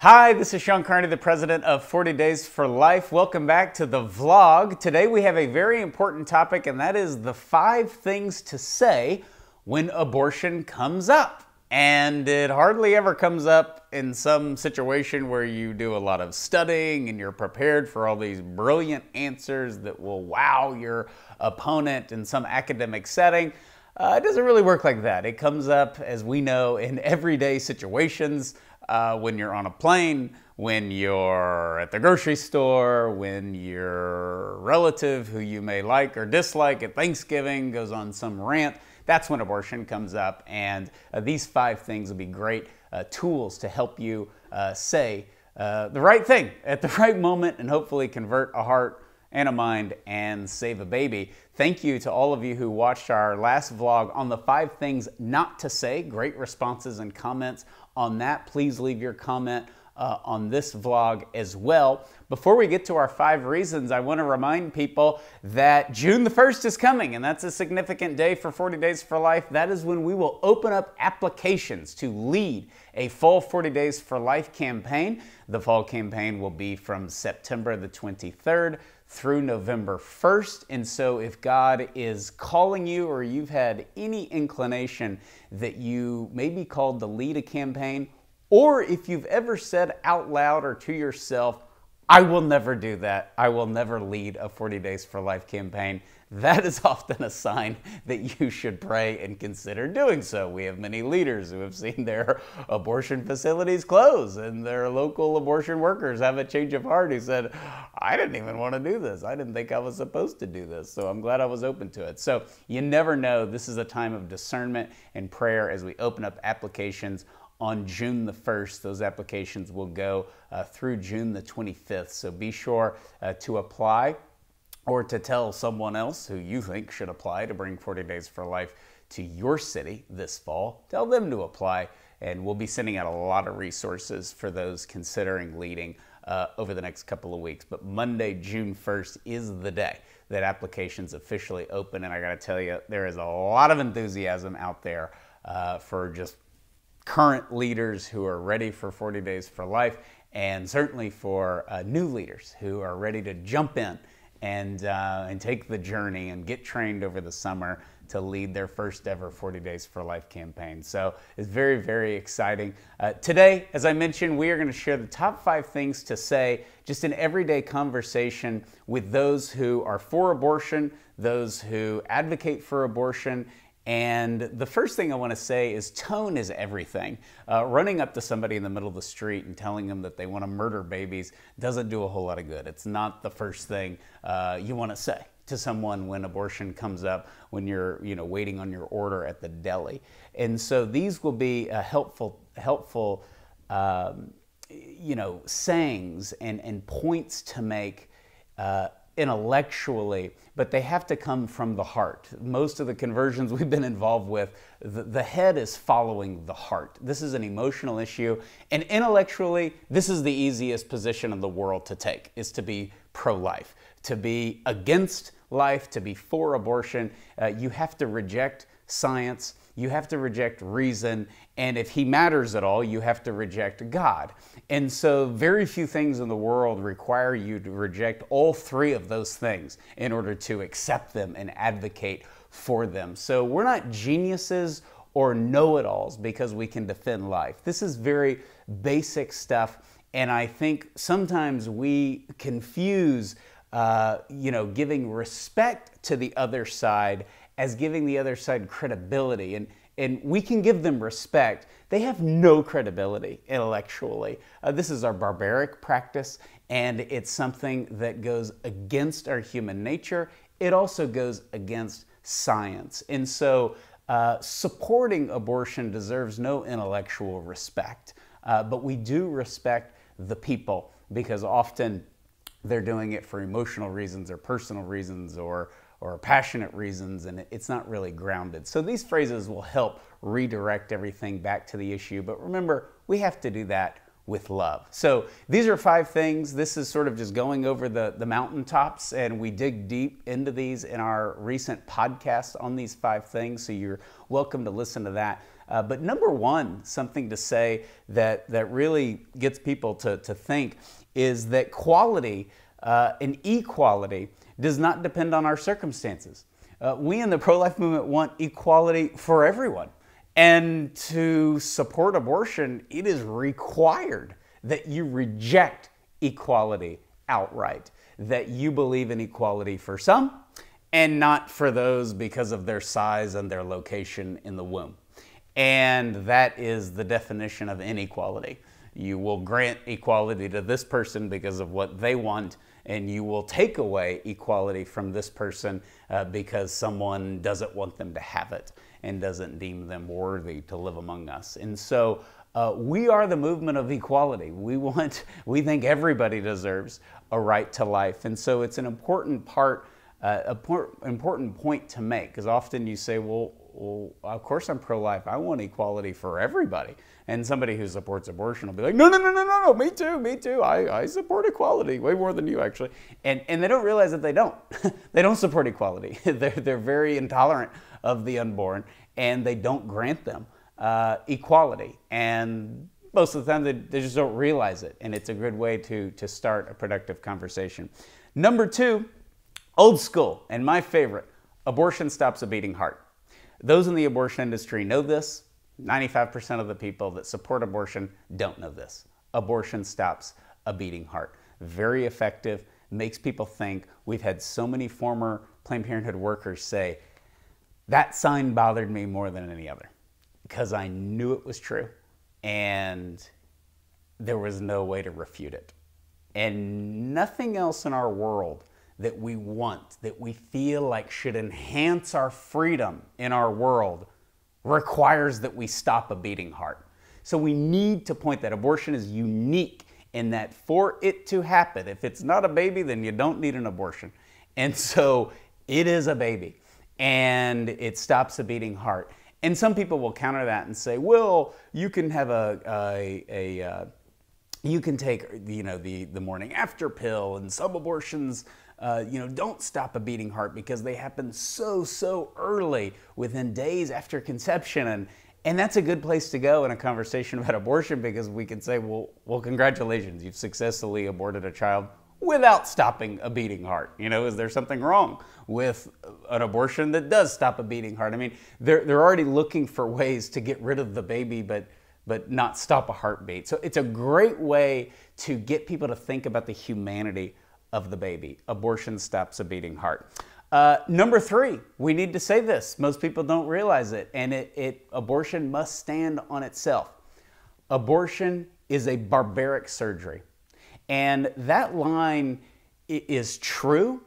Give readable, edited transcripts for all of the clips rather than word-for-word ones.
Hi, this is Sean Carney, the president of 40 Days for Life. Welcome back to the vlog. Today we have a very important topic, and that is the 5 things to say when abortion comes up. And it hardly ever comes up in some situation where you do a lot of studying and you're prepared for all these brilliant answers that will wow your opponent in some academic setting. It doesn't really work like that. It comes up, as we know, in everyday situations. When you're on a plane, when you're at the grocery store, when your relative who you may like or dislike at Thanksgiving goes on some rant, that's when abortion comes up. And these 5 things will be great tools to help you say the right thing at the right moment and hopefully convert a heart and a mind and save a baby. Thank you to all of you who watched our last vlog on the 5 things not to say. Great responses and comments on that. Please leave your comment on this vlog as well. Before we get to our 5 reasons, I want to remind people that June the 1st is coming, and that's a significant day for 40 Days for Life. That is when we will open up applications to lead a fall 40 Days for Life campaign. The fall campaign will be from September the 23rd through November 1st. And so if God is calling you or you've had any inclination that you may be called to lead a campaign, or if you've ever said out loud or to yourself, I will never do that, I will never lead a 40 Days for Life campaign, that is often a sign that you should pray and consider doing so. We have many leaders who have seen their abortion facilities close and their local abortion workers have a change of heart who said, I didn't even want to do this. I didn't think I was supposed to do this. So I'm glad I was open to it. So you never know. This is a time of discernment and prayer as we open up applications on June the 1st. Those applications will go through June the 25th. So be sure to apply or to tell someone else who you think should apply to bring 40 Days for Life to your city this fall. Tell them to apply, and we'll be sending out a lot of resources for those considering leading over the next couple of weeks. But Monday, June 1st is the day that applications officially open, and I gotta tell you, there is a lot of enthusiasm out there for just current leaders who are ready for 40 Days for Life, and certainly for new leaders who are ready to jump in and take the journey and get trained over the summer to lead their first ever 40 Days for Life campaign. So it's very, very exciting. Today, as I mentioned, we are going to share the top 5 things to say just in everyday conversation with those who are for abortion, those who advocate for abortion. And the first thing I want to say is tone is everything. Running up to somebody in the middle of the street and telling them that they want to murder babies doesn't do a whole lot of good. It's not the first thing you want to say to someone when abortion comes up, when you're waiting on your order at the deli. And so these will be helpful sayings and points to make intellectually, but they have to come from the heart. Most of the conversions we've been involved with, the head is following the heart. This is an emotional issue, and intellectually, this is the easiest position in the world to take, is to be pro-life. To be against life, to be for abortion, you have to reject science, you have to reject reason, and if he matters at all, you have to reject God. And so very few things in the world require you to reject all 3 of those things in order to accept them and advocate for them. So we're not geniuses or know-it-alls because we can defend life. This is very basic stuff, and I think sometimes we confuse giving respect to the other side as giving the other side credibility. And we can give them respect. They have no credibility intellectually. This is our barbaric practice, and it's something that goes against our human nature. It also goes against science. And so supporting abortion deserves no intellectual respect, but we do respect the people because often they're doing it for emotional reasons or personal reasons or passionate reasons, and it's not really grounded. So these phrases will help redirect everything back to the issue. But remember, we have to do that with love. So these are 5 things. This is sort of just going over the mountaintops, and we dig deep into these in our recent podcast on these 5 things, so you're welcome to listen to that. But number 1, something to say that really gets people to think is that quality and equality does not depend on our circumstances. We in the pro-life movement want equality for everyone. And to support abortion, it is required that you reject equality outright, that you believe in equality for some and not for those because of their size and their location in the womb. And that is the definition of inequality. You will grant equality to this person because of what they want, and you will take away equality from this person because someone doesn't want them to have it and doesn't deem them worthy to live among us. And so we are the movement of equality. We think everybody deserves a right to life. And so it's an important part, important point to make, because often you say, well, of course I'm pro-life. I want equality for everybody. And somebody who supports abortion will be like, no, me too. I support equality way more than you, actually. And they don't realize that they don't. They don't support equality. They're very intolerant of the unborn, and they don't grant them equality. And most of the time, they just don't realize it. And it's a good way to start a productive conversation. Number 2, old school, and my favorite, abortion stops a beating heart. Those in the abortion industry know this. 95% of the people that support abortion don't know this. Abortion stops a beating heart. Very effective, makes people think. We've had so many former Planned Parenthood workers say, that sign bothered me more than any other because I knew it was true and there was no way to refute it. And nothing else in our world that we want, that we feel like should enhance our freedom in our world, requires that we stop a beating heart. So we need to point that abortion is unique in that for it to happen, if it's not a baby, then you don't need an abortion. And so it is a baby, and it stops a beating heart. And some people will counter that and say, well, you can have you can take, the morning after pill, and some abortions don't stop a beating heart because they happen so early, within days after conception. And that's a good place to go in a conversation about abortion, because we can say, well, congratulations, you've successfully aborted a child without stopping a beating heart. Is there something wrong with an abortion that does stop a beating heart? I mean, they're already looking for ways to get rid of the baby, but not stop a heartbeat. So it's a great way to get people to think about the humanity of the baby. Abortion stops a beating heart. Number 3, we need to say this. Most people don't realize it, and abortion must stand on itself. Abortion is a barbaric surgery. And that line is true,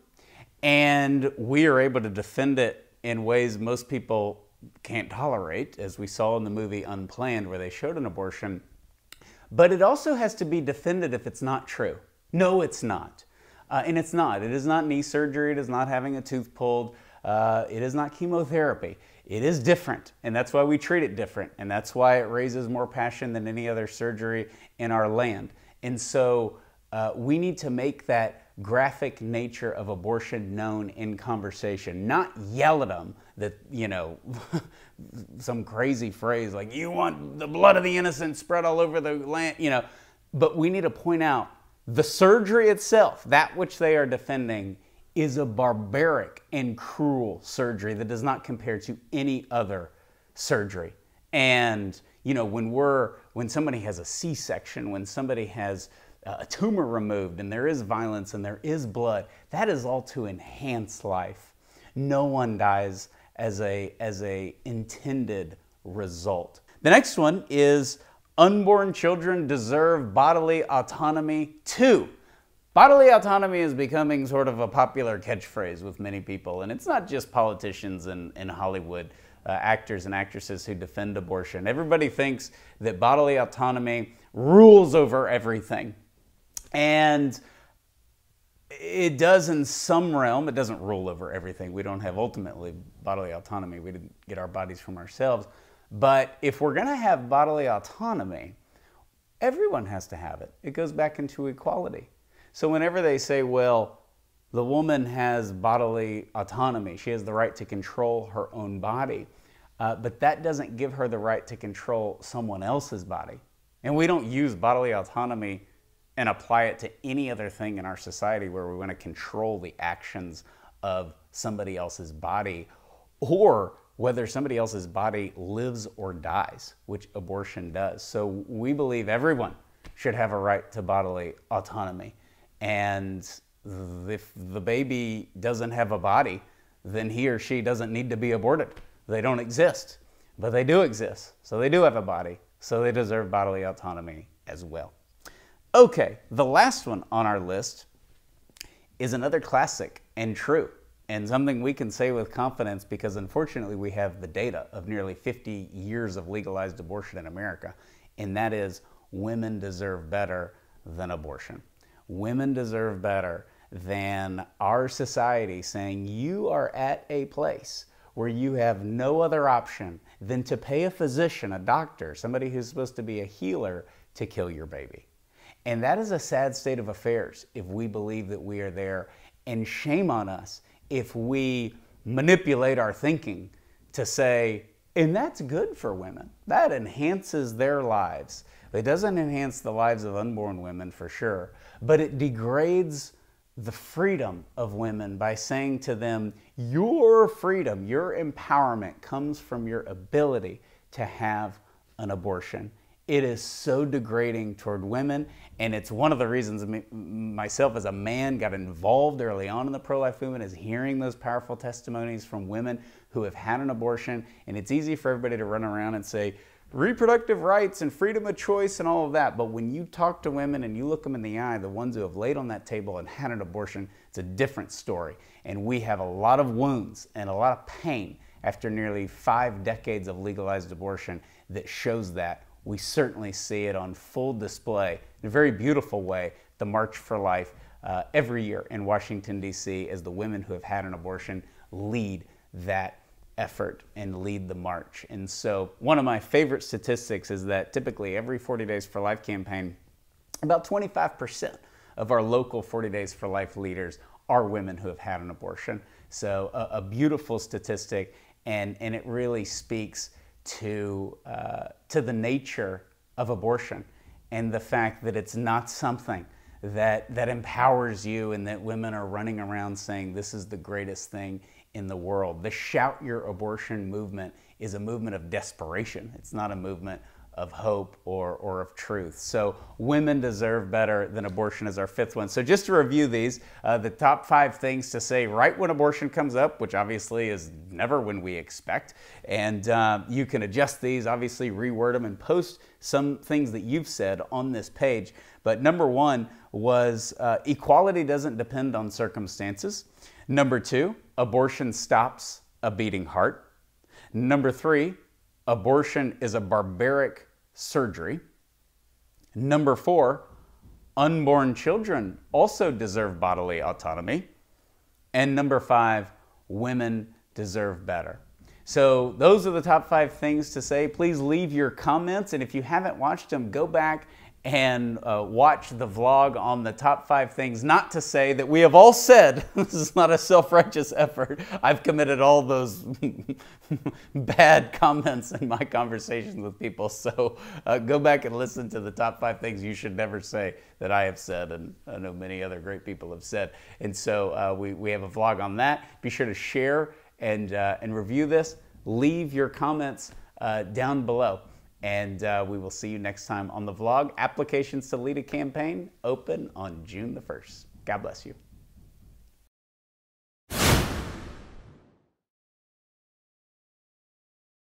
and we are able to defend it in ways most people can't tolerate, as we saw in the movie Unplanned, where they showed an abortion. But it also has to be defended if it's not true. No, it's not. And it's not. It is not knee surgery. It is not having a tooth pulled. It is not chemotherapy. It is different, and that's why we treat it different, and that's why it raises more passion than any other surgery in our land. And so we need to make that graphic nature of abortion known in conversation, not yell at them that, some crazy phrase like, you want the blood of the innocent spread all over the land, but we need to point out the surgery itself, that which they are defending, is a barbaric and cruel surgery that does not compare to any other surgery. And, when somebody has a C-section, when somebody has a tumor removed and there is violence and there is blood, that is all to enhance life. No one dies as a intended result. The next one is unborn children deserve bodily autonomy too. Bodily autonomy is becoming sort of a popular catchphrase with many people, and it's not just politicians in Hollywood, actors and actresses who defend abortion. Everybody thinks that bodily autonomy rules over everything. And it does in some realm. It doesn't rule over everything. We don't have ultimately bodily autonomy. We didn't get our bodies from ourselves. But if we're going to have bodily autonomy, everyone has to have it. It goes back into equality. So whenever they say, well, the woman has bodily autonomy, she has the right to control her own body, but that doesn't give her the right to control someone else's body. And we don't use bodily autonomy and apply it to any other thing in our society where we want to control the actions of somebody else's body, or whether somebody else's body lives or dies, which abortion does. So we believe everyone should have a right to bodily autonomy. And if the baby doesn't have a body, then he or she doesn't need to be aborted. They don't exist, but they do exist. So they do have a body, so they deserve bodily autonomy as well. Okay, the last one on our list is another classic and true, and something we can say with confidence because unfortunately we have the data of nearly 50 years of legalized abortion in America, and that is women deserve better than abortion. Women deserve better than our society saying you are at a place where you have no other option than to pay a physician, a doctor, somebody who's supposed to be a healer, to kill your baby. And that is a sad state of affairs if we believe that we are there, and shame on us if we manipulate our thinking to say, and that's good for women. That enhances their lives. It doesn't enhance the lives of unborn women for sure, but it degrades the freedom of women by saying to them, your freedom, your empowerment comes from your ability to have an abortion. It is so degrading toward women, and it's one of the reasons myself as a man got involved early on in the pro-life movement, is hearing those powerful testimonies from women who have had an abortion. And it's easy for everybody to run around and say, reproductive rights and freedom of choice and all of that. But when you talk to women and you look them in the eye, the ones who have laid on that table and had an abortion, it's a different story. And we have a lot of wounds and a lot of pain after nearly 5 decades of legalized abortion that shows that. We certainly see it on full display in a very beautiful way, the March for Life every year in Washington, D.C., as the women who have had an abortion lead that effort and lead the march. And so one of my favorite statistics is that typically every 40 Days for Life campaign, about 25% of our local 40 Days for Life leaders are women who have had an abortion. So a beautiful statistic, and it really speaks to the nature of abortion and the fact that it's not something that empowers you and that women are running around saying this is the greatest thing in the world. The Shout Your Abortion movement is a movement of desperation. It's not a movement of hope or of truth. So women deserve better than abortion is our 5th one. So just to review these, the top 5 things to say right when abortion comes up, which obviously is never when we expect. And you can adjust these, obviously reword them and post some things that you've said on this page. But number 1 was equality doesn't depend on circumstances. Number 2, abortion stops a beating heart. Number 3, abortion is a barbaric surgery. Number 4, unborn children also deserve bodily autonomy. And number 5, women deserve better. So those are the top 5 things to say. Please leave your comments, and if you haven't watched them, go back and watch the vlog on the top 5 things not to say that we have all said. This is not a self-righteous effort. I've committed all those bad comments in my conversations with people. So go back and listen to the top 5 things you should never say that I have said, and I know many other great people have said. And so we have a vlog on that. Be sure to share and review this. Leave your comments down below. And we will see you next time on the vlog. Applications to lead a campaign open on June the 1st. God bless you.